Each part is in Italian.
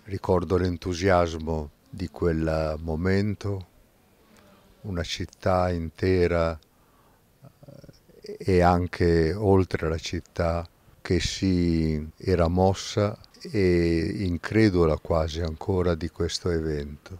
Ricordo l'entusiasmo di quel momento, una città intera e anche oltre la città che si era mossa e incredula quasi ancora di questo evento.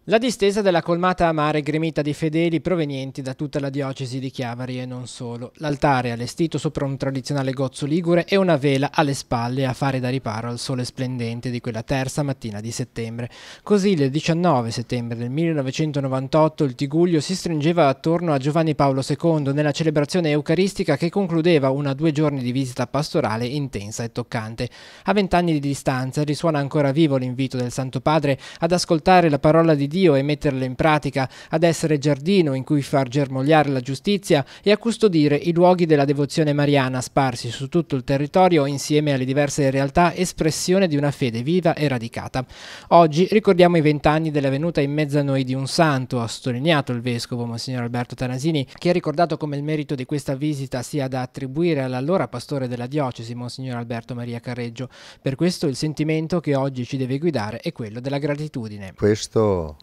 La distesa della colmata a mare gremita di fedeli provenienti da tutta la diocesi di Chiavari e non solo. L'altare allestito sopra un tradizionale gozzo ligure e una vela alle spalle a fare da riparo al sole splendente di quella terza mattina di settembre. Così il 19 settembre del 1998 il Tigullio si stringeva attorno a Giovanni Paolo II nella celebrazione eucaristica che concludeva una 2 giorni di visita pastorale intensa e toccante. A 20 anni di distanza risuona ancora vivo l'invito del Santo Padre ad ascoltare la parola di Dio e metterla in pratica, ad essere giardino in cui far germogliare la giustizia e a custodire i luoghi della devozione mariana sparsi su tutto il territorio insieme alle diverse realtà espressione di una fede viva e radicata. Oggi ricordiamo i 20 anni della venuta in mezzo a noi di un santo, ha sottolineato il vescovo Monsignor Alberto Tanasini, che ha ricordato come il merito di questa visita sia da attribuire all'allora pastore della diocesi, Monsignor Alberto Maria Carreggio. Per questo il sentimento che oggi ci deve guidare è quello della gratitudine. Questo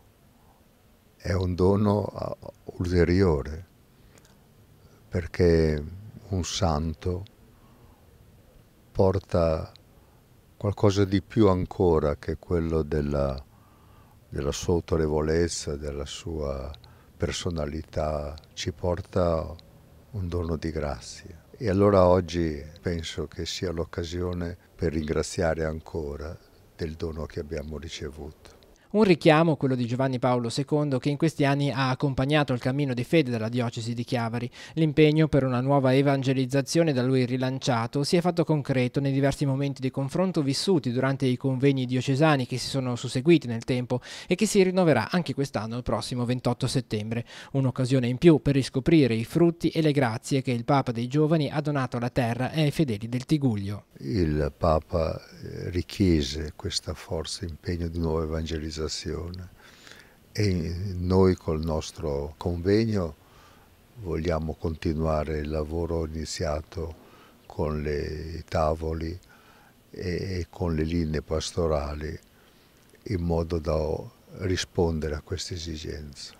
è un dono ulteriore, perché un santo porta qualcosa di più ancora che quello della sua autorevolezza, della sua personalità, ci porta un dono di grazia. E allora oggi penso che sia l'occasione per ringraziare ancora del dono che abbiamo ricevuto. Un richiamo, quello di Giovanni Paolo II, che in questi anni ha accompagnato il cammino di fede della diocesi di Chiavari. L'impegno per una nuova evangelizzazione da lui rilanciato si è fatto concreto nei diversi momenti di confronto vissuti durante i convegni diocesani che si sono susseguiti nel tempo e che si rinnoverà anche quest'anno il prossimo 28 settembre. Un'occasione in più per riscoprire i frutti e le grazie che il Papa dei Giovani ha donato alla terra e ai fedeli del Tigullio. Il Papa richiese questa forza, impegno di nuova evangelizzazione e noi col nostro convegno vogliamo continuare il lavoro iniziato con i tavoli e con le linee pastorali in modo da rispondere a questa esigenza.